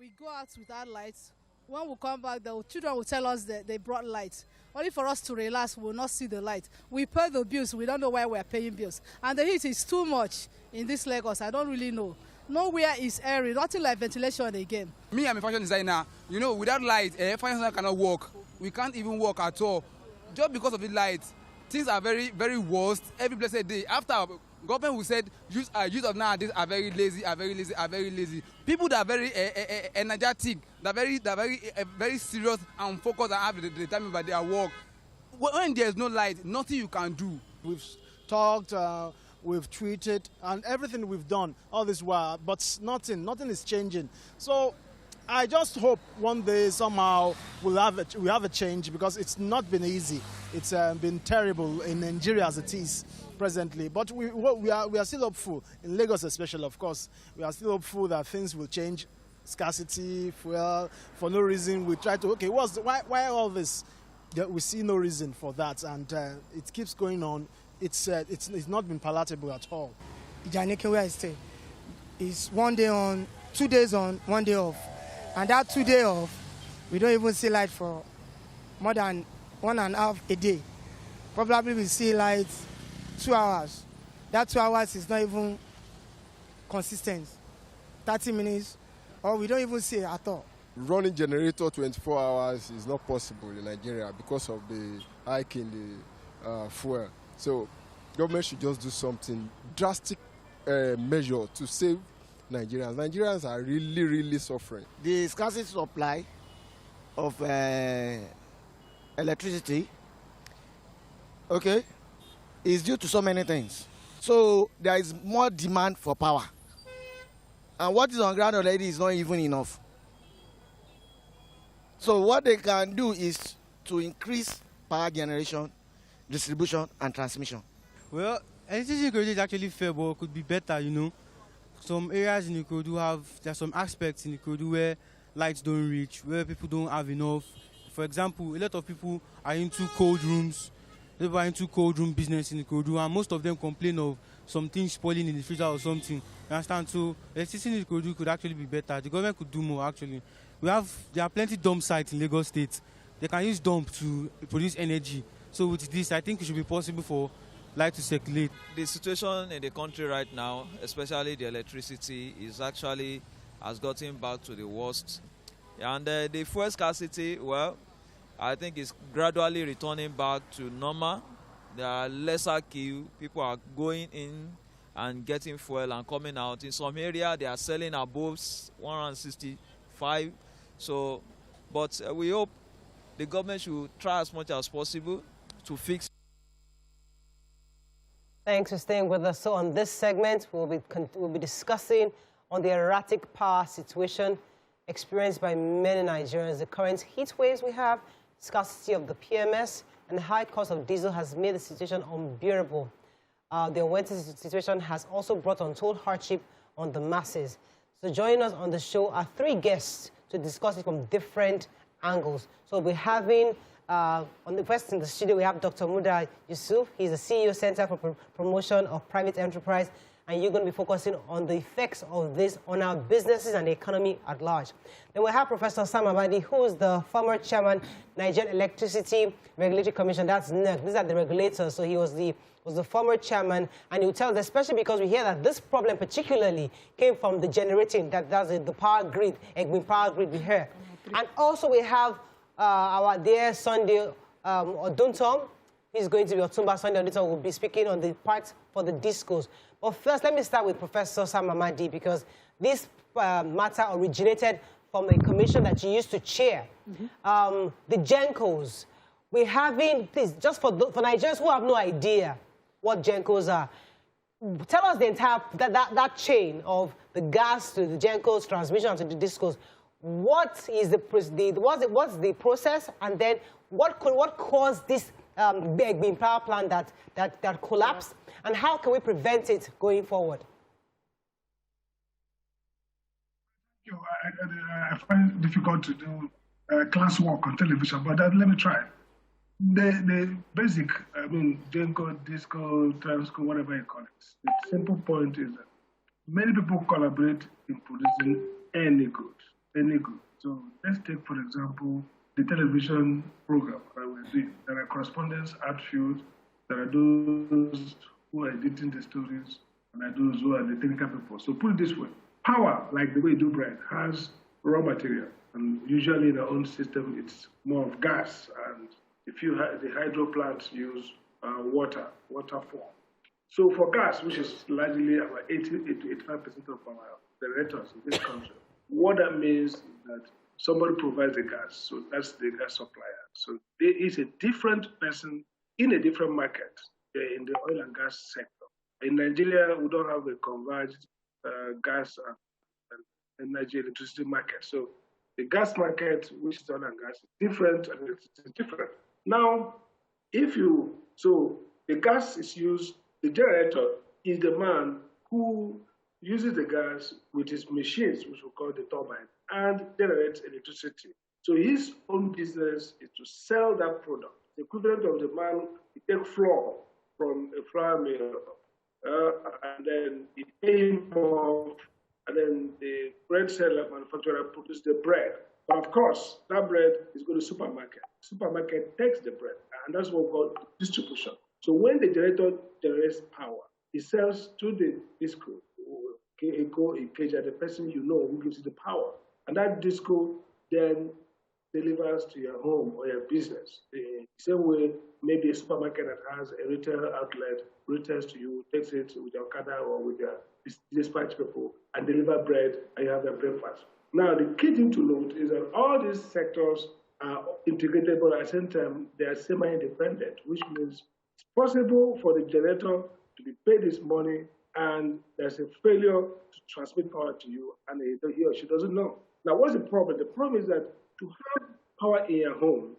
we go out without lights. When we come back, the children will tell us that they brought lights. Only for us to relax, we will not see the light. We pay the bills, we don't know why we are paying bills. And the heat is too much in this Lagos, I don't really know. Nowhere is airy, nothing like ventilation again. Me, I'm a fashion designer. You know, without light, fashion designer cannot work. We can't even work at all. Just because of the light, things are very, very worst every blessed day. After government who said youth of nowadays are very lazy. People that are very energetic, that are very serious and focused and have the determined by their work. When there's no light, nothing you can do. We've talked, we've tweeted, and everything we've done all this while, but nothing is changing. So I just hope one day somehow we'll have a change, because it's not been easy. It's been terrible in Nigeria as it is presently. But we are still hopeful, in Lagos especially, of course. We are still hopeful that things will change. Scarcity, fuel, for no reason. We try to, okay, why all this? We see no reason for that, and it keeps going on. It's not been palatable at all. Ijanike, where I stay, is 1 day on, 2 days on, 1 day off. And that 2 days off, we don't even see light for more than 1.5 a day. Probably we see light 2 hours. That 2 hours is not even consistent. 30 minutes, or we don't even see it at all. Running generator 24 hours is not possible in Nigeria because of the hike in the fuel. So government should just do something drastic measure to save Nigerians. Nigerians are really, really suffering. The scarcity supply of electricity, okay, is due to so many things. So there is more demand for power. And what is on ground already is not even enough. So what they can do is to increase power generation, distribution, and transmission. Well, electricity grid is actually fair, but it could be better, you know. Some areas in Ikorodu there are some aspects in Ikorodu where lights don't reach, where people don't have enough. For example, a lot of people are into cold rooms. People are into cold room business in Ikorodu, and most of them complain of something spoiling in the freezer or something. You understand? So electricity in Ikorodu could actually be better. The government could do more, actually. There are plenty dump sites in Lagos State. They can use dump to produce energy. So with this, I think it should be possible for light to circulate. The situation in the country right now, especially the electricity, has gotten back to the worst. And the fuel scarcity, well, I think it's gradually returning back to normal. There are lesser queue. People are going in and getting fuel and coming out. In some area, they are selling above 165. So, but we hope the government should try as much as possible to fix. Thanks for staying with us. So on this segment, we'll be discussing on the erratic power situation experienced by many Nigerians. The current heat waves we have, scarcity of the PMS, and the high cost of diesel has made the situation unbearable. The unwelcome situation has also brought untold hardship on the masses. So joining us on the show are 3 guests to discuss it from different angles. So we're having, on the first in the studio, we have Dr. Muda Yusuf. He's the CEO Center for Promotion of Private Enterprise, and you're going to be focusing on the effects of this on our businesses and the economy at large. Then we have Professor Sam Amadi, who is the former chairman, Nigerian Electricity Regulatory Commission. That's NERC. These are the regulators. So he was the former chairman, and he will tell us, especially because we hear that this problem particularly came from the generating, that's the power grid, Egbin power grid we hear. And also we have our dear Sunday Oduntom. He's going to be Otumba Sunday Oduntom. Will be speaking on the part for the discourse. But first, let me start with Professor Sam Amadi, because this matter originated from a commission that you used to chair, the GENCOs. We're having, please, just for Nigerians who have no idea what GENCOs are, tell us the entire, that chain of the gas to the GENCOs, transmission to the discourse. What is what's the process, and then what caused this big power plant that collapsed, and how can we prevent it going forward? I find it difficult to do class work on television, but let me try. The basic, GENCO, disco, transco, whatever you call it. The simple point is that many people collaborate in producing any good. any good. So let's take, for example, the television program that we're doing. There are correspondents, outfield, there are those who are editing the stories, and there are those who are the technical people. So put it this way, power, like the way you do bread, has raw material. And usually in our own system, it's more of gas. And if you have the hydro plants use water form. So for gas, which is largely about 80 to 85% of our generators in this country, what that means is that somebody provides the gas, so that's the gas supplier. So there is a different person in a different market in the oil and gas sector. In Nigeria, we don't have a converged gas and energy electricity market. So the gas market, which is oil and gas, is different, and it's different. Now, so the gas is used, the generator is the man who uses the gas with his machines, which we call the turbine, and generates electricity. So his own business is to sell that product. The equivalent of the man who takes flour from a flour mill, and then he pays him off, and then the bread seller manufacturer produces the bread. But of course, that bread is going to supermarket. Supermarket takes the bread, and that's what we call distribution. So when the generator generates power, it sells to the disco, the person you know who gives you the power. And that disco then delivers to your home or your business. The same way, maybe a supermarket that has a retail outlet retails to you, takes it with your Okada or with their dispatch people and deliver bread, and you have your breakfast. Now, the key thing to note is that all these sectors are integrated, but at the same time, they are semi-independent, which means it's possible for the generator to be paid this money, and there's a failure to transmit power to you, and he or she doesn't know. Now, what's the problem? The problem is that to have power in your home,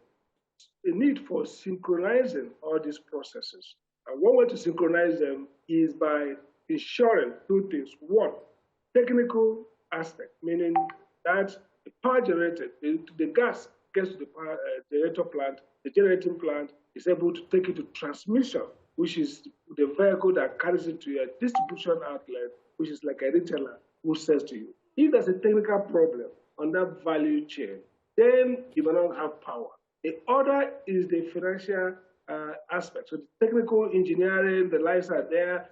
the need for synchronizing all these processes. And one way to synchronize them is by ensuring two things. One, technical aspect, meaning that the power generated, the gas gets to the power generator plant, the generating plant is able to take it to transmission, which is the vehicle that carries it to your distribution outlet, which is like a retailer who sells to you. If there's a technical problem on that value chain, then you may not have power. The other is the financial aspect. So the technical engineering, the lights are there.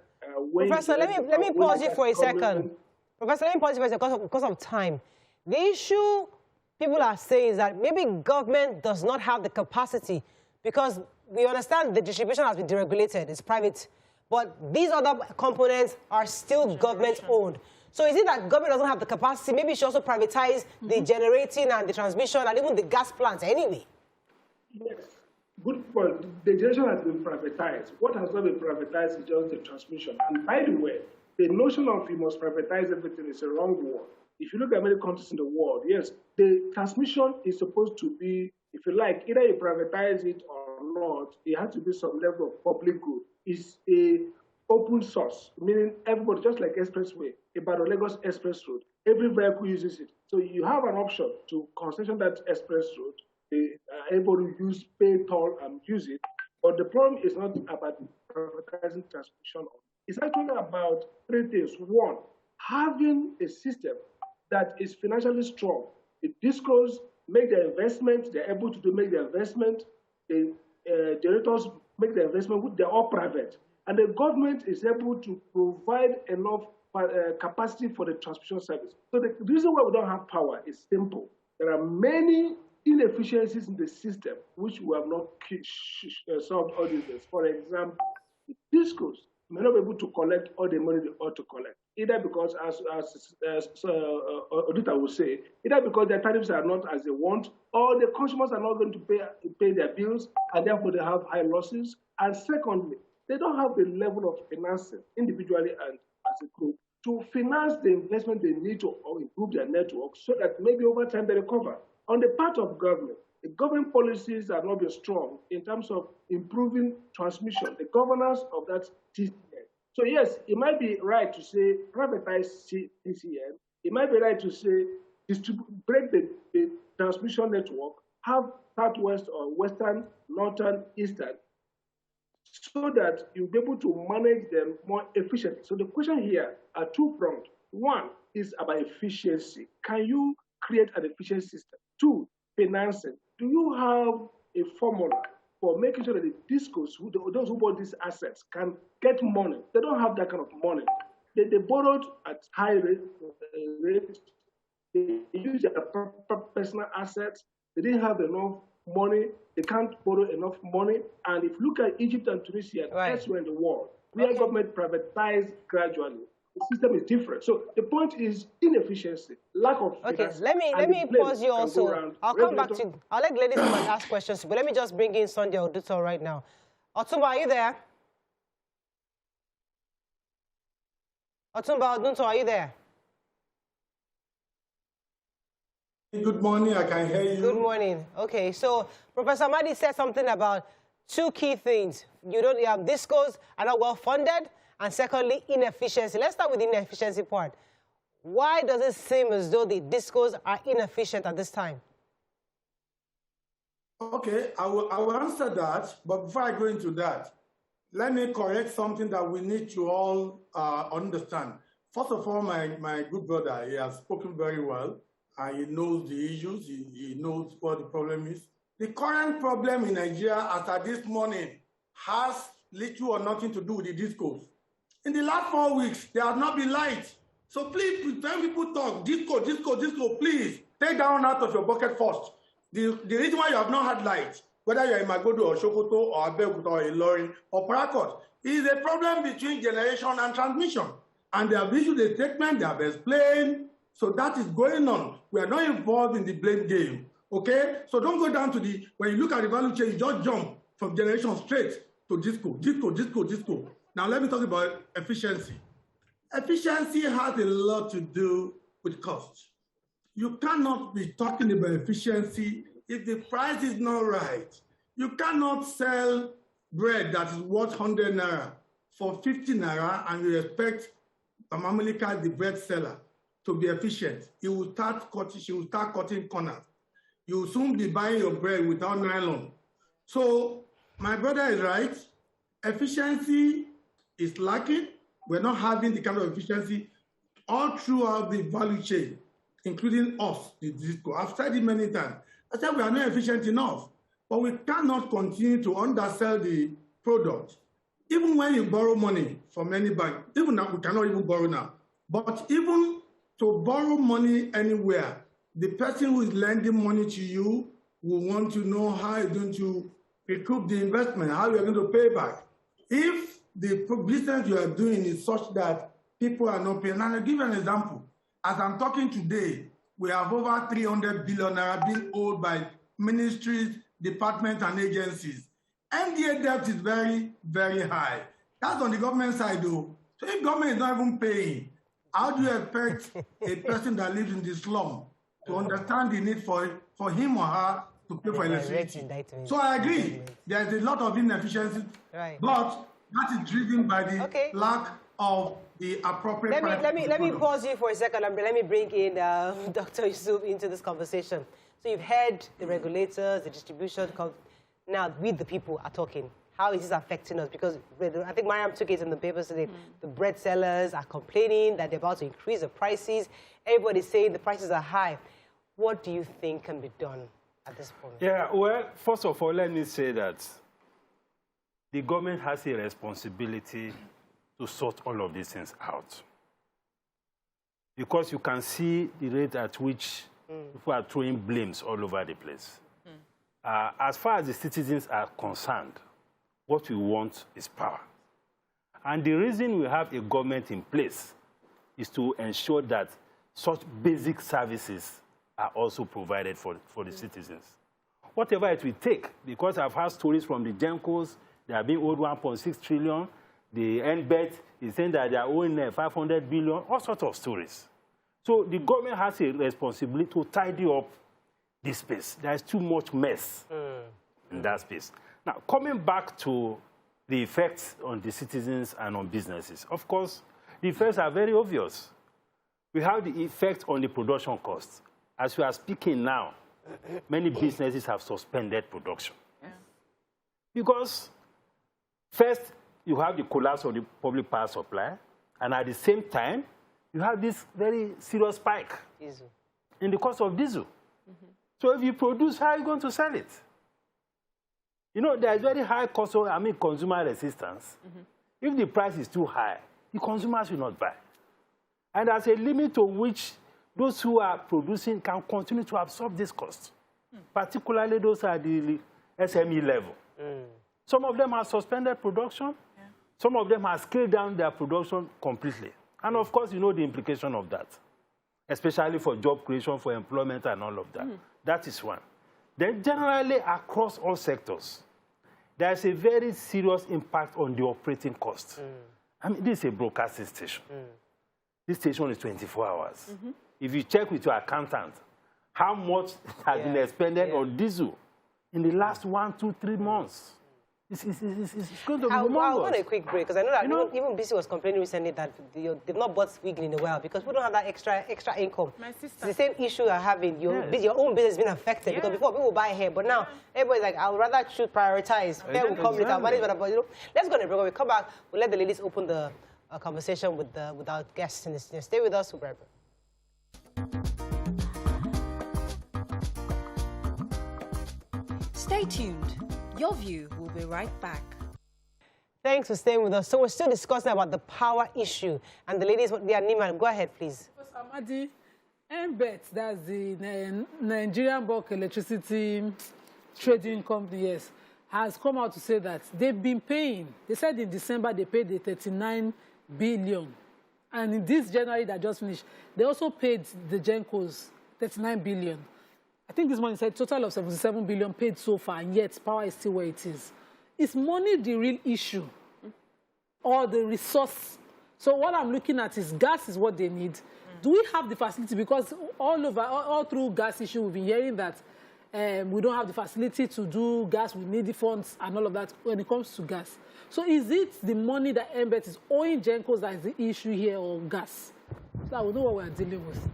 Professor, let me pause you for a second. Professor, let me pause you for a second because of time. The issue people are saying is that maybe government does not have the capacity, because we understand the distribution has been deregulated, it's private, but these other components are still government-owned. So is it that government doesn't have the capacity? Maybe it should also privatize the generating and the transmission and even the gas plants anyway. Yes, good point. The generation has been privatized. What has not been privatized is just the transmission. And by the way, the notion of you must privatize everything is a wrong word. If you look at many countries in the world, yes, the transmission is supposed to be, if you like, either you privatize it or not, it has to be some level of public good. It's a open source, meaning everybody, just like expressway, about the Lagos Express Road, every vehicle uses it. So you have an option to concession that express road. Everybody use, pay toll and use it. But the problem is not about privatizing transmission. It's actually about three things. One, having a system that is financially strong. The discos make the investment, they're able to make the investment, the generators make the investment, they're all private. And the government is able to provide enough capacity for the transmission service. So the reason why we don't have power is simple. There are many inefficiencies in the system which we have not solved all these days. For example, the discos may not be able to collect all the money they ought to collect, either because, as Odita will say, either because their tariffs are not as they want, or the consumers are not going to pay their bills, and therefore they have high losses. And secondly, they don't have the level of financing, individually and as a group, to finance the investment they need to improve their network so that maybe over time they recover. On the part of government, the government policies have not been strong in terms of improving transmission, the governance of that TCN. So yes, it might be right to say privatize TCN. It might be right to say break the transmission network, have southwest or western, northern, eastern, so that you'll be able to manage them more efficiently. So the question here are two-pronged. One is about efficiency. Can you create an efficient system. 2, financing. Do you have a formula for making sure that the discos, those who bought these assets, can get money? They don't have that kind of money. They borrowed at high rate. They use their personal assets. They didn't have enough money. They can't borrow enough money. And if you look at Egypt and Tunisia, elsewhere in the world, where government privatized gradually, the system is different. So the point is inefficiency, lack of. Okay, let me pause you also. I'll come back to. I'll let ladies ask questions, but let me just bring in Sunday Oduto right now. Otumba, are you there? Otumba Oduto, are you there? Good morning, I can hear you. Good morning. Okay, so Professor Madi said something about 2 key things. You have discos are not well funded, and secondly, inefficiency. Let's start with the inefficiency part. Why does it seem as though the discos are inefficient at this time? Okay, I will answer that, but before I go into that, let me correct something that we need to all understand. First of all, my good brother, he has spoken very well. He knows the issues, he knows what the problem is. The current problem in Nigeria, as at this morning, has little or nothing to do with the discos. In the last 4 weeks, there has not been light. So please, when people talk, disco, please, take down out of your bucket first. The reason why you have not had light, whether you're in Magodo or Sokoto or Abeokuta or Ilorin or Parakot, is a problem between generation and transmission. And they have issued a statement, they have explained. So that is going on. We are not involved in the blame game, okay? So don't go down to when you look at the value chain, you just jump from generation straight to disco. Now let me talk about efficiency. Efficiency has a lot to do with cost. You cannot be talking about efficiency if the price is not right. You cannot sell bread that is worth 100 naira for 50 naira and you expect Mamalika, the bread seller, to be efficient. She will start cutting corners. You will soon be buying your bread without nylon. So my brother is right. Efficiency is lacking. We're not having the kind of efficiency all throughout the value chain, including us, the disco. I've said it many times. I said we are not efficient enough, but we cannot continue to undersell the product. Even when you borrow money from any bank, even now, we cannot even borrow now, but even to borrow money anywhere, the person who is lending money to you will want to know how you're going to recoup the investment, how you're going to pay back. If the business you are doing is such that people are not paying, and I'll give you an example. As I'm talking today, we have over 300 billion naira being owed by ministries, departments, and agencies. NDA debt is very, very high. That's on the government side, though. So if government is not even paying, how do you expect a person that lives in the slum to understand the need for him or her to pay for electricity? So I agree, there's a lot of inefficiency, but that is driven by the lack of the appropriate. Let me pause you for a second and let me bring in Dr. Yusuf into this conversation. So you've heard the regulators, the distribution, now we the people are talking. How is this affecting us? Because I think Mariam took it in the papers today. The bread sellers are complaining that they're about to increase the prices. Everybody's saying the prices are high. What do you think can be done at this point? Yeah, well, first of all, let me say that the government has a responsibility to sort all of these things out. Because you can see the rate at which people are throwing blames all over the place. As far as the citizens are concerned, what we want is power. And the reason we have a government in place is to ensure that such basic services are also provided for the citizens. Whatever it will take, because I've heard stories from the GENCOs, they are being owed 1.6 trillion. The NBET is saying that they are owing 500 billion, all sorts of stories. So the government has a responsibility to tidy up this space. There is too much mess in that space. Now, coming back to the effects on the citizens and on businesses, of course, the effects are very obvious. We have the effect on the production costs. As we are speaking now, many businesses have suspended production. Because first, you have the collapse of the public power supply, and at the same time, you have this very serious spike in the cost of diesel. So if you produce, how are you going to sell it? You know, there is very high consumer resistance. If the price is too high, the consumers will not buy. And there's a limit to which those who are producing can continue to absorb this cost, particularly those at the SME level. Some of them have suspended production. Some of them have scaled down their production completely. And of course, you know the implication of that, especially for job creation, for employment, and all of that. That is one. Then generally across all sectors, there's a very serious impact on the operating cost. I mean, this is a broadcasting station. This station is 24 hours. If you check with your accountant, how much has been expended on diesel in the last 1, 2, 3 months? It's going to be humongous. I'll go on a quick break, because I know that even BC was complaining recently that they've not bought wiggle in a while because we don't have that extra income. My sister. It's the same issue you're having. Your own business has been affected because before people buy hair, but now everybody's like, I would rather prioritize. Hair will come later. But, let's go on a break. When we come back, we'll let the ladies open the conversation with our guests in this. Stay with us, we'll be right back. Stay tuned. Your View will be right back. Thanks for staying with us. So we're still discussing about the power issue. And the ladies, they are Niman. Go ahead, please. Amadi, MBET, that's the Nigerian Bulk Electricity Trading Company, yes, has come out to say that they've been paying. They said in December they paid the 39 billion. And in this January that just finished, they also paid the Gencos 39 billion. I think this money said total of 77 billion paid so far, and yet power is still where it is. Is money the real issue or the resource? So what I'm looking at is gas is what they need. Do we have the facility? Because all through gas issue, we've been hearing that we don't have the facility to do gas, we need the funds and all of that when it comes to gas. So is it the money that MBET is owing Gencos that is the issue here, or gas? So I will know what we're dealing with.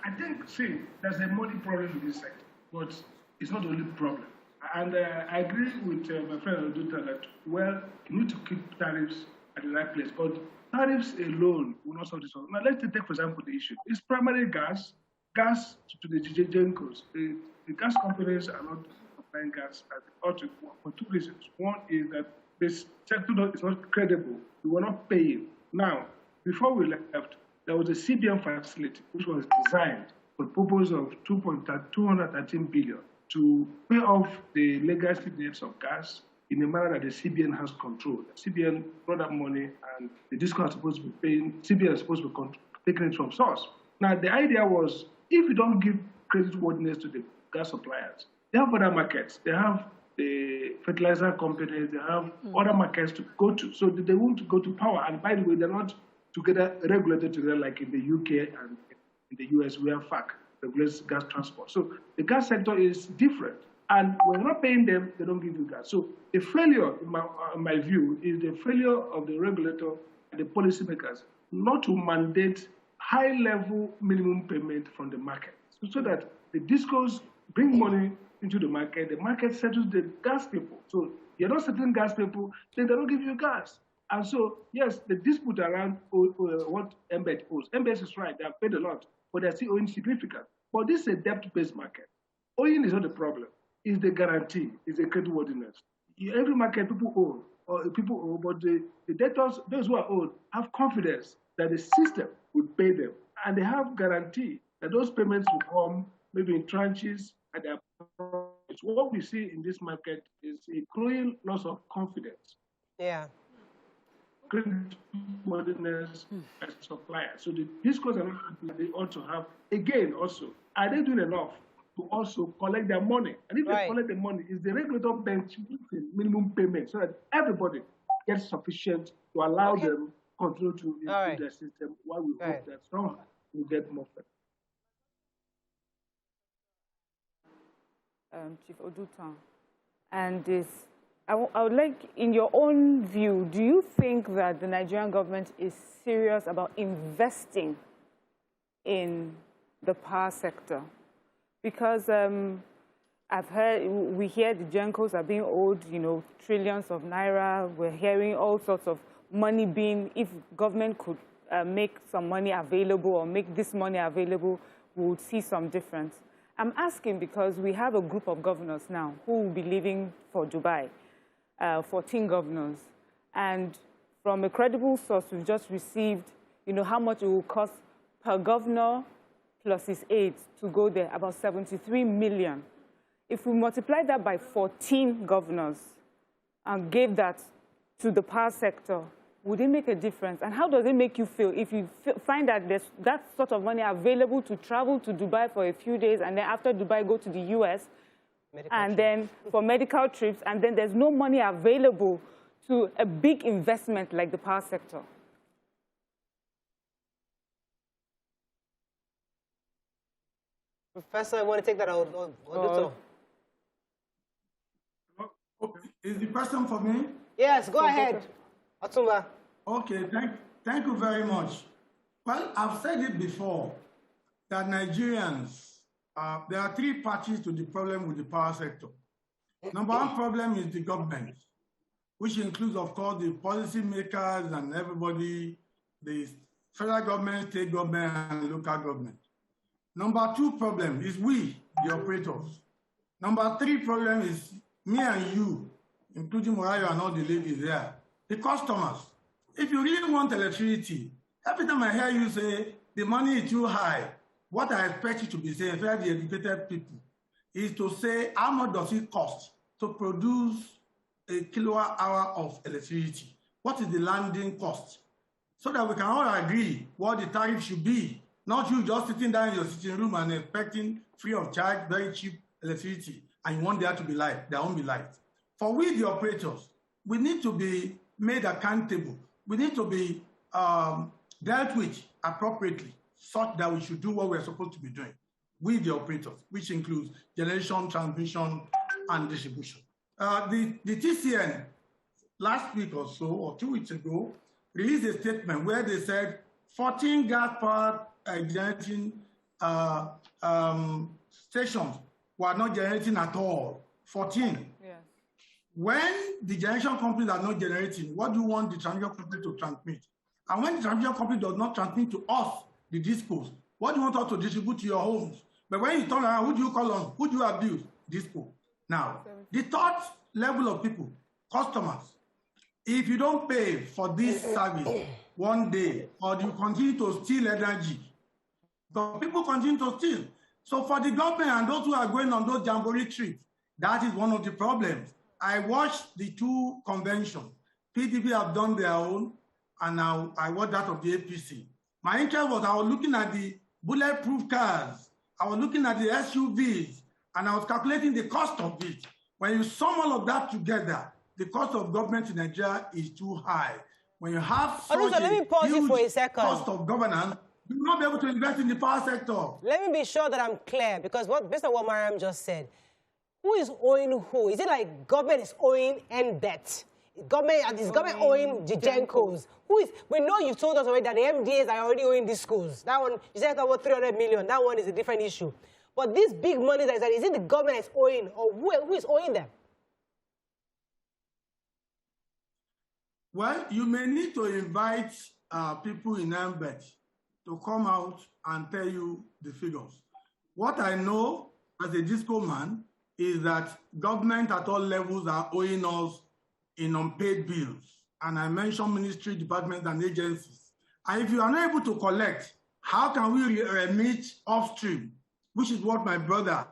I think, see, there's a money problem in this sector, but it's not the only problem. And I agree with my friend Oduta that, well, you need to keep tariffs at the right place, but tariffs alone will not solve this problem. Now, let's take, for example, the issue. It's primarily gas to the Gencos. The gas companies are not supplying gas at the ought for 2 reasons. One is that this sector is not credible. We were not paying. Now, before we left, there was a CBN facility which was designed for the purpose of 213 billion to pay off the legacy debts of gas in a manner that the CBN has control. The CBN brought that money, and the discourse is supposed to be paying. CBN is supposed to be taking it from source. Now, the idea was, if you don't give creditworthiness to the gas suppliers, they have other markets. They have the fertilizer companies. They have other markets to go to. So they won't go to power. And by the way, they're not regulated together like in the UK and in the US, where FAC regulates gas transport. So the gas sector is different. And when you're not paying them, they don't give you gas. So the failure, in my view, is the failure of the regulator and the policymakers not to mandate high-level minimum payment from the market, so that the discos bring money into the market settles the gas people. So you're not settling gas people, then they don't give you gas. And so, yes, the dispute around what MBET owes. MBET is right, they have paid a lot, but they're still owing significant. But this is a debt-based market. Owing is not the problem. It's the guarantee, it's the creditworthiness. Every market people owe, but the debtors, those who are owed, have confidence that the system will pay them. And they have guarantee that those payments will come maybe in tranches at their price. What we see in this market is a growing loss of confidence. Yeah. Creditworthiness as suppliers. So the discourse they ought to have, again, also, are they doing enough to also collect their money? And if they collect the money, is the regulator benchmarking minimum payment so that everybody gets sufficient to allow them continue to improve their system, while we hope that some will get more better. Chief Oduta, and this, I would like, in your own view, do you think that the Nigerian government is serious about investing in the power sector? Because we hear the Gencos are being owed, trillions of naira. We're hearing all sorts of money being, if government could make some money available or make this money available, we would see some difference. I'm asking because we have a group of governors now who will be leaving for Dubai, 14 governors. And from a credible source, we've just received, how much it will cost per governor plus his aides to go there, about 73 million. If we multiply that by 14 governors and gave that to the power sector, would it make a difference? And how does it make you feel if you find that there's that sort of money available to travel to Dubai for a few days and then after Dubai go to the US then for medical trips, and then there's no money available to a big investment like the power sector? Professor, I want to take that out. Is the question for me? Yes, go ahead. Otumba. Okay, thank you very much. Well, I've said it before, that Nigerians, there are three parties to the problem with the power sector. Number one problem is the government, which includes, of course, the policy makers and everybody, the federal government, state government, and local government. Number two problem is we, the operators. Number three problem is me and you, including Morayo and all the ladies there, the customers. If you really want electricity, every time I hear you say the money is too high, what I expect you to be saying, especially the educated people, is to say how much does it cost to produce a kilowatt hour of electricity? What is the landing cost? So that we can all agree what the tariff should be, not you just sitting down in your sitting room and expecting free of charge, very cheap electricity, and you want there to be light. There won't be light. For we, the operators, we need to be made accountable. We need to be dealt with appropriately, such that we should do what we're supposed to be doing. We, the operators, which includes generation, transmission, and distribution. The TCN, last week or so, or 2 weeks ago, released a statement where they said 14 gas-powered generating stations were not generating at all. 14. Yes. When the generation companies are not generating, what do you want the transmission company to transmit? And when the transmission company does not transmit to us, the discourse, what do you want us to distribute to your homes? But when you turn around, who do you call on? Who do you abuse? Disco. Now, the third level of people, customers. If you don't pay for this service one day, or you continue to steal energy, the people continue to steal. So for the government and those who are going on those jamboree trips, that is one of the problems. I watched the two conventions. PDP have done their own, and now I watched that of the APC. My interest was I was looking at the bulletproof cars, I was looking at the SUVs, and I was calculating the cost of it. When you sum all of that together, the cost of government in Nigeria is too high. When you have such let me pause you for a second. Cost of governance, you will not be able to invest in the power sector. Let me be sure that I'm clear, because based on what Mariam just said, who is owing who? Is it like government is owing NBET? Is government owing the Gencos? Who is? We know you've told us already that the MDAs are already owing these schools. That one, you said about 300 million. That one is a different issue. But this big money that is it the government is owing, or who is owing them? Well, you may need to invite people in NBET to come out and tell you the figures. What I know as a disco man is that government at all levels are owing us in unpaid bills. And I mentioned ministry, departments, and agencies. And if you are not able to collect, how can we remit upstream? Which is what my brother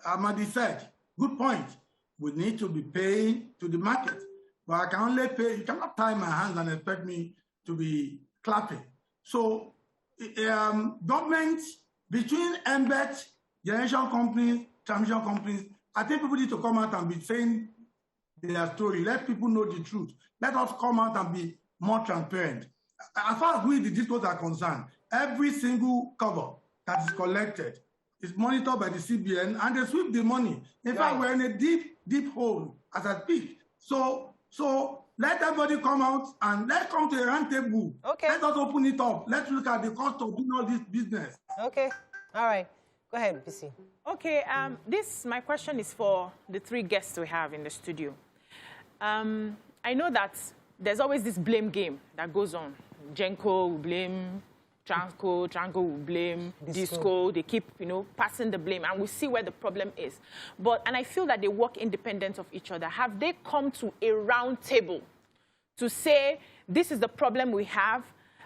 Amadi said. Good point. We need to be paying to the market. But I can only pay, you cannot tie my hands and expect me to be clapping. So government, between NBET, generation companies, transmission companies, I think people need to come out and be saying their story. Let people know the truth. Let us come out and be more transparent. As far as we, the discourse, are concerned, every single cover that is collected is monitored by the CBN, and they sweep the money. In fact, we're in a deep, deep hole as I speak. So let everybody come out and let's come to a round table. Okay. Let us open it up. Let's look at the cost of doing all this business. Okay. All right. Go ahead, BC. Okay. My question is for the three guests we have in the studio. I know that there's always this blame game that goes on Genco will blame Transco, Transco will blame Disco. They keep, passing the blame, and we see where the problem is. And I feel that they work independent of each other. Have they come to a round table to say, this is the problem we have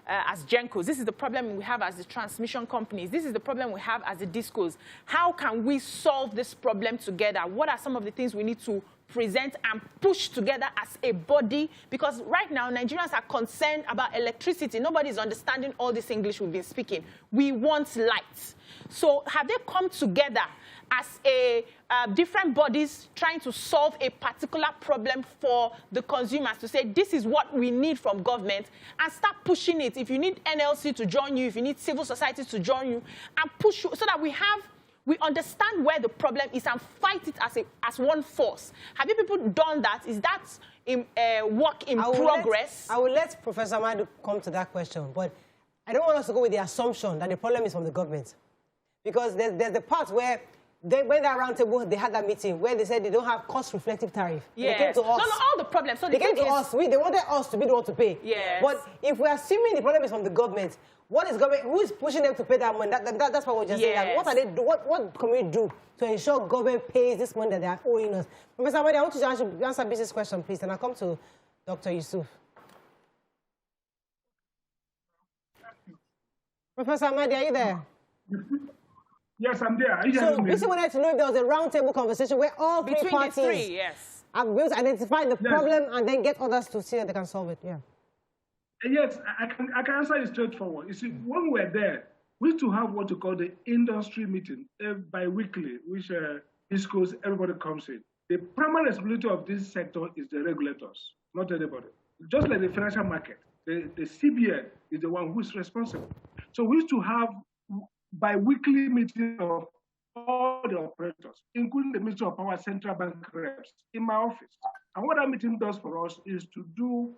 as Gencos, this is the problem we have as the transmission companies, this is the problem we have as the Discos. How can we solve this problem together? What are some of the things we need to present and push together as a body? Because right now, Nigerians are concerned about electricity. Nobody's understanding all this English we've been speaking. We want light. So have they come together as different bodies trying to solve a particular problem for the consumers to say, this is what we need from government, and start pushing it? If you need NLC to join you, if you need civil society to join you, and push you so that we understand where the problem is and fight it as one force. Have you people done that? Is that work in progress? I will let Professor Madu come to that question, but I don't want us to go with the assumption that the problem is from the government. Because there's the part where when that round table, they had that meeting where they said they don't have cost-reflective tariff. Yes. They came to us. No, all the problems. So they came to us. They wanted us to be the one to pay. Yes. But if we're assuming the problem is from the government, what is government? Who is pushing them to pay that money? That's what we're just saying. Like, what are they? What can we do to ensure government pays this money that they are owing us? Professor Amadi, I want you to answer business question, please, and I'll come to Dr. Yusuf. Professor Amadi, are you there? Yes, I'm there. So, basically, wanted to know if there was a roundtable conversation where all three parties are going to identify the problem and then get others to see that they can solve it. Yeah. Yes, I can answer it straightforward. You see, when we were there, we used to have what you call the industry meeting bi-weekly, which discourse everybody comes in. The primary responsibility of this sector is the regulators, not anybody. Just like the financial market, the CBN is the one who is responsible. So we used to have bi-weekly meeting of all the operators, including the Ministry of Power Central Bank reps in my office. And what that meeting does for us is to do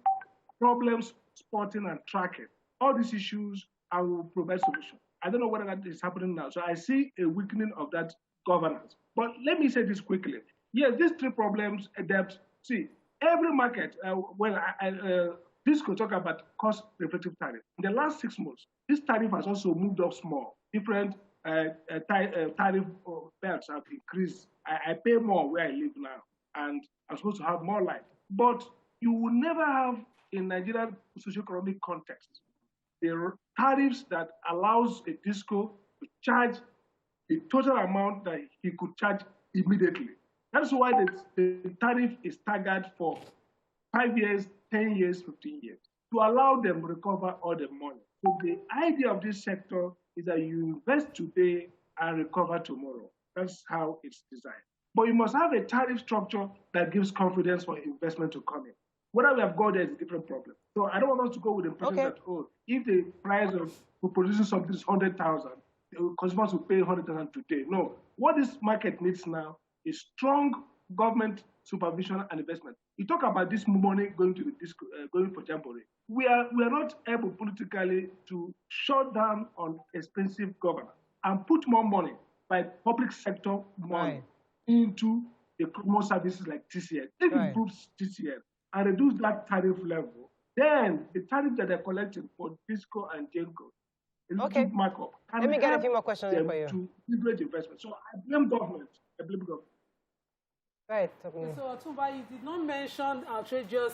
problems spotting and tracking all these issues, and will provide solutions. I don't know whether that is happening now. So I see a weakening of that governance. But let me say this quickly. Yes, these three problems adapt. See, every market, this could talk about cost-reflective tariff. In the last 6 months, this tariff has also moved up small. Different tariff belts have increased. I pay more where I live now, and I'm supposed to have more light. But you will never have, in Nigerian socio-economic context, the tariffs that allows a disco to charge the total amount that he could charge immediately. That's why the tariff is staggered for 5 years, 10 years, 15 years, to allow them to recover all the money. So the idea of this sector is that you invest today and recover tomorrow. That's how it's designed. But you must have a tariff structure that gives confidence for investment to come in. Whether we have got there is a different problem. So I don't want us to go with the impression that, if the price of producing something is 100,000, consumers will pay 100,000 today. No. What this market needs now is strong government supervision and investment. You talk about this money going to the disco, going for Jamboree. We are not able politically to shut down on expensive governance and put more money by public sector money into the common services like TCN. If it improves TCN and reduce that tariff level, then the tariff that they're collecting for Disco and Genco is a markup. Let me get a few more questions for you. To leverage investment. So I blame government. Right. So, Otumba, you did not mention outrageous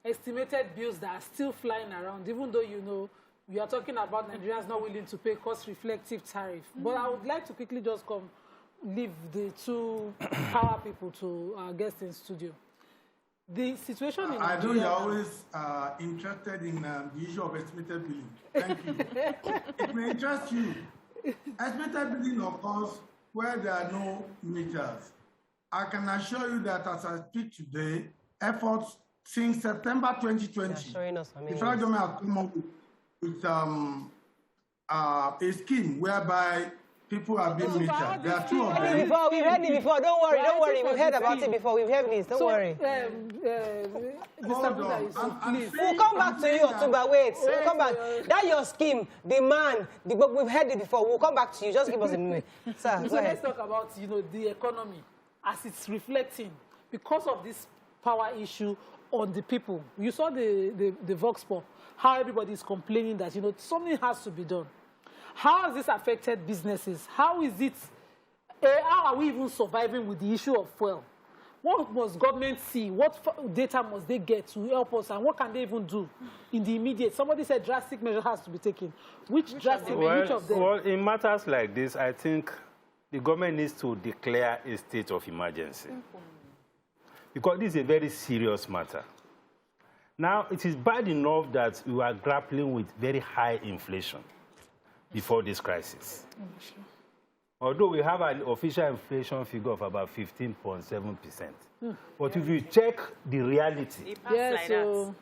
estimated bills that are still flying around, even though you are talking about Nigerians not willing to pay cost-reflective tariff. But I would like to quickly just leave the two power people to our guests in studio. The situation in Nigeria... I know you're always interested in the issue of estimated billing. Thank you. It may interest you. Estimated billing occurs where there are no meters. I can assure you that as I speak today, efforts since September 2020, the federal government has come up with a scheme whereby people have been metered. There are two of them. We've heard it before. Don't worry. We've heard about it before. We've heard this. Don't worry. We'll come back to you, Otumba. Wait. We'll come back. That's your scheme. We've heard it before. We'll come back to you. Just give us a minute. Sir, so let's talk about the economy as it's reflecting because of this power issue on the people. You saw the Vox Pop, how everybody is complaining that, you know, something has to be done. How has this affected businesses? How is it, how are we even surviving with the issue of fuel? What must government see? What data must they get to help us? And what can they even do in the immediate? Somebody said drastic measure has to be taken. Which drastic, which of them? Well, in matters like this, I think the government needs to declare a state of emergency. Because this is a very serious matter. Now, it is bad enough that we are grappling with very high inflation before this crisis. Although we have an official inflation figure of about 15.7%. But if you check the reality,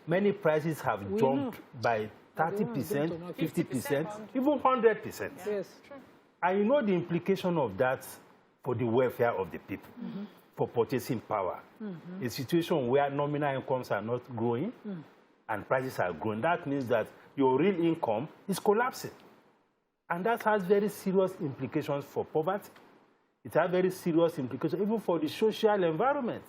many prices have jumped by 30%, 50%, even 100%. Yes. And you know the implication of that for the welfare of the people, for purchasing power. A situation where nominal incomes are not growing and prices are growing, that means that your real income is collapsing. And that has very serious implications for poverty. It has very serious implications even for the social environment,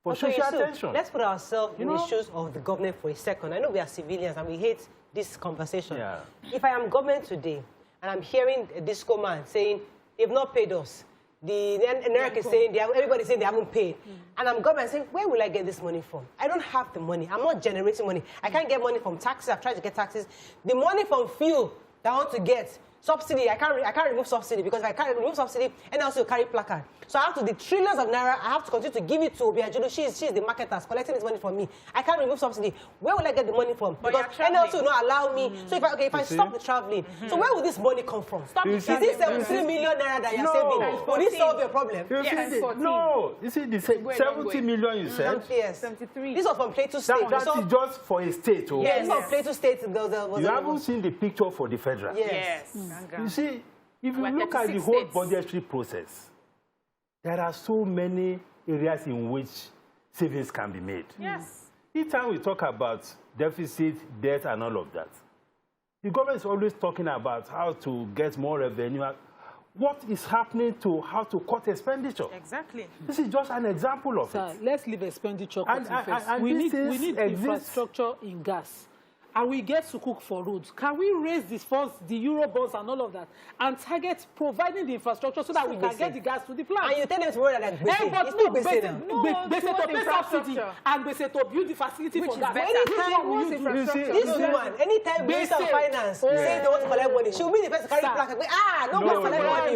for social tension. Let's put ourselves in the shoes of the government for a second. I know we are civilians and we hate this conversation. Yeah. If I am government today and I'm hearing a disco man saying, they've not paid us, the Erratic is saying, everybody's saying they haven't paid. And I'm government saying, where will I get this money from? I don't have the money. I'm not generating money. I can't get money from taxes. I've tried to get taxes. The money from fuel that I want to get, subsidy, I can't remove subsidy, because if I can't remove subsidy, and also carry placard. So I have to, the trillions of naira, I have to continue to give it to Obiajulu. She's the marketer, collecting this money from me. I can't remove subsidy. Where will I get the money from? Because NLC will not allow me. So if I stop the traveling, so where will this money come from? Is this 73 million naira that you're saving? Will this solve your problem? No, you see, the 70 million you said? Yes. 73. This was from Plateau State. That is just for a state. Yes, from Plateau State. You haven't seen the picture for the federal. Yes. You see, if you look at the whole budgetary process, there are so many areas in which savings can be made. Yes. Each time we talk about deficit, debt, and all of that, the government is always talking about how to get more revenue. What is happening to how to cut expenditure? Exactly. This is just an example of it. Let's leave expenditure cutting first. We need infrastructure in gas. And we get to cook for roads. Can we raise these funds, the euro bonds and all of that, and target providing the infrastructure so that we can get the gas to the plant? And you tell them tomorrow that Bese to pay subsidy and Bese to build the facility for gas. Anytime Minister of Finance says they want to collect money, she will be the person carrying plaque. No,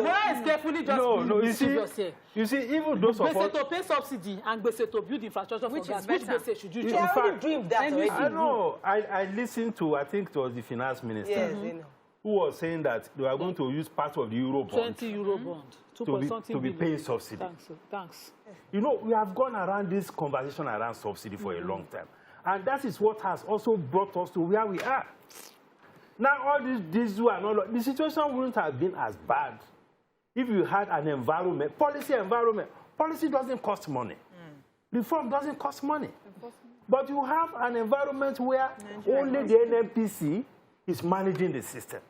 where is carefully just you see, even those of us... Bese to pay subsidy and Bese to build infrastructure for gas. Which Bese should you choose? They already dreamed that already. I know. I listened to, I think it was the finance minister, who was saying that they are going to use part of the euro bond 20 euro bond to be paying subsidy. Thanks. You know, we have gone around this conversation around subsidy for a long time. And that is what has also brought us to where we are. Now, all this and all of, the situation wouldn't have been as bad if you had an environment, policy environment. Policy doesn't cost money. Reform doesn't cost money. But you have an environment where only the NNPC is managing the system.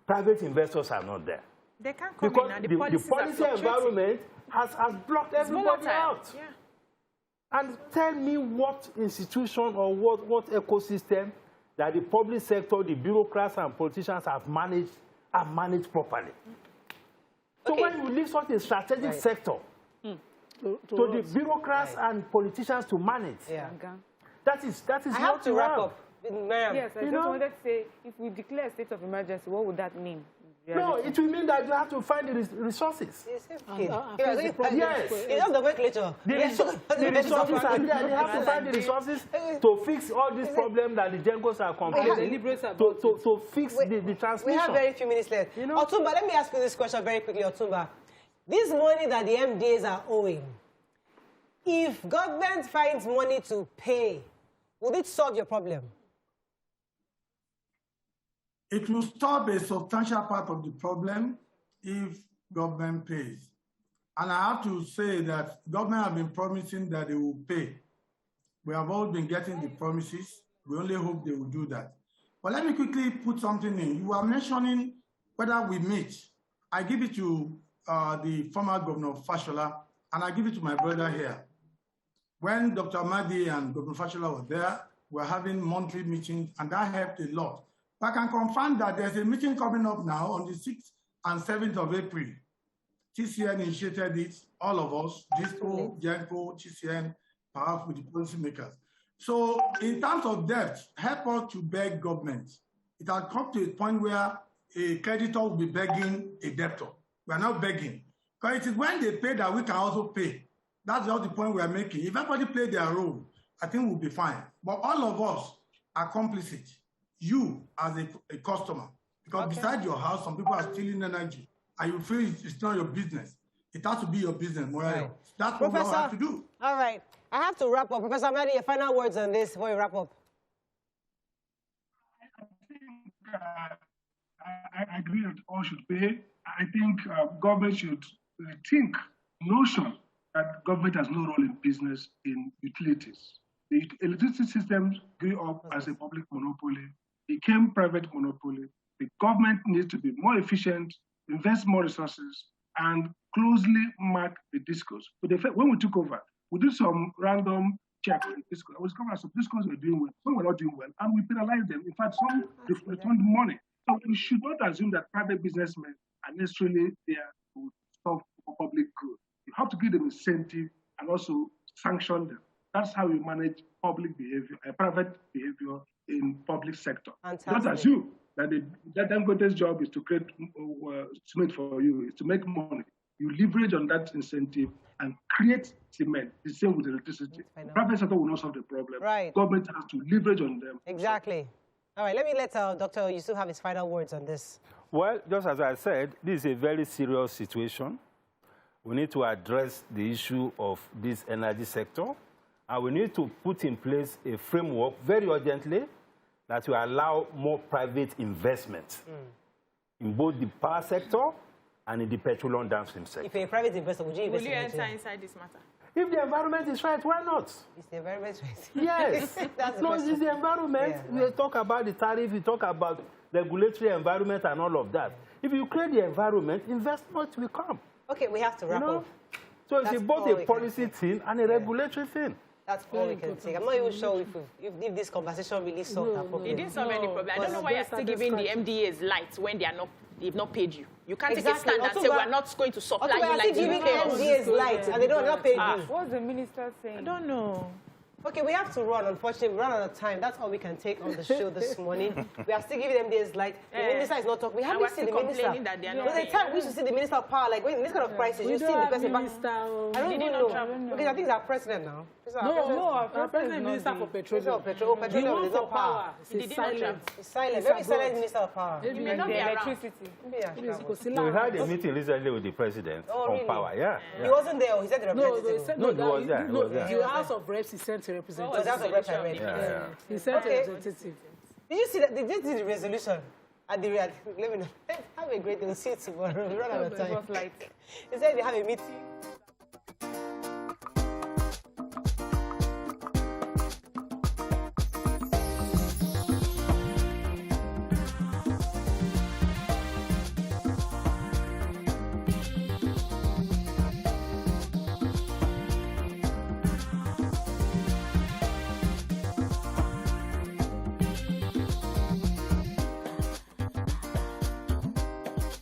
Private investors are not there. They can't come because in and the policy environment has blocked everybody out. Yeah. And tell me what institution or what ecosystem that the public sector, the bureaucrats and politicians have managed properly. So when you leave such a strategic sector to the bureaucrats and politicians to manage, that is I have to wrap up. Yes, I just wanted to say, if we declare a state of emergency, what would that mean? No, it will mean that you have to find the resources. Yes. It's not the calculator. The resources are there. They have to find the resources to fix all these problems that the Jengos are complaining, to fix the transmission. We have very few minutes left. Otumba, let me ask you this question very quickly, Otumba. This money that the MDAs are owing, if government finds money to pay, would it solve your problem? It will solve a substantial part of the problem if government pays. And I have to say that government have been promising that they will pay. We have all been getting the promises. We only hope they will do that. But let me quickly put something in. You are mentioning whether we meet. I give it to the former governor Fashola, and I give it to my brother here. When Dr. Mahdi and Governor Fashola were there, We're having monthly meetings, and that helped a lot. But I can confirm that there's a meeting coming up now on the 6th and 7th of April. TCN initiated it, all of us, DISCO, GENCO, TCN, perhaps with the policymakers. So in terms of debt, help us to beg government. It has come to a point where a creditor will be begging a debtor. We are not begging. Because it is when they pay that we can also pay. That's just the point we are making. If everybody play their role, I think we'll be fine. But all of us are complicit. You as a customer. Because beside your house, some people are stealing energy. And you feel it's not your business. It has to be your business, Morales. Right. That's what we all have to do. All right. I have to wrap up. Professor Mehdi, your final words on this before you wrap up. I agree that all should pay. I think government should rethink notion that government has no role in business in utilities. The electricity system grew up as a public monopoly, became private monopoly. The government needs to be more efficient, invest more resources, and closely mark the discourse. But when we took over, we did some random check on the discourse. We discovered some discourse were doing well, some were not doing well, and we penalized them. In fact, some returned money. So we should not assume that private businessmen are necessarily there to solve public good. You have to give them incentive and also sanction them. That's how you manage public behavior, private behavior in public sector. Fantastic. Don't assume that that Dangote's job is to create cement for you, is to make money. You leverage on that incentive and create cement. The same with electricity. Private sector will not solve the problem. Right. Government has to leverage on them. Exactly. All right, let me let Dr. Yusuf have his final words on this. Well, just as I said, this is a very serious situation. We need to address the issue of this energy sector, and we need to put in place a framework very urgently that will allow more private investment in both the power sector and in the petroleum downstream sector. If you're a private investor, would you invest in Nigeria? Will you enter inside this matter? If the environment is right, why not? Is the environment right? Yes. No, it's the environment. Yeah, we talk about the tariff, we talk about the regulatory environment and all of that. If you create the environment, investment will come. Okay, we have to wrap up. So it's both a policy thing and a regulatory thing. That's all we can take. I'm not even sure if this conversation really solved that problem. It didn't solve any problem. I don't know why you're still giving the MDAs lights when they've not paid you. You can't take a stand and say we're not going to supply you like giving MDAs lights and they don't not pay you. What's the minister saying? I don't know. Okay, we have to run. Unfortunately, we run out of time. That's all we can take on the show this morning. We are still giving them this, like, the minister is not talking. We haven't seen the minister. There's a time we should see the minister of power. Like, when this kind of crisis, you see the person back. I don't even know. Because I think it's our president now. No, our president is minister for petroleum. Petroleum is not power. He's silent. He's silent. Very silent minister of power. He may not be electricity. We had a meeting recently with the president on power, yeah. He wasn't there. He said the representative. No, he was there. The House of Reps, he sent a representative. That's a representative. Yeah. He sent a representative. Did you see that? Did you see the resolution? At the let me know. Have a great day. We'll see you tomorrow. We run out of time. He said they have a meeting.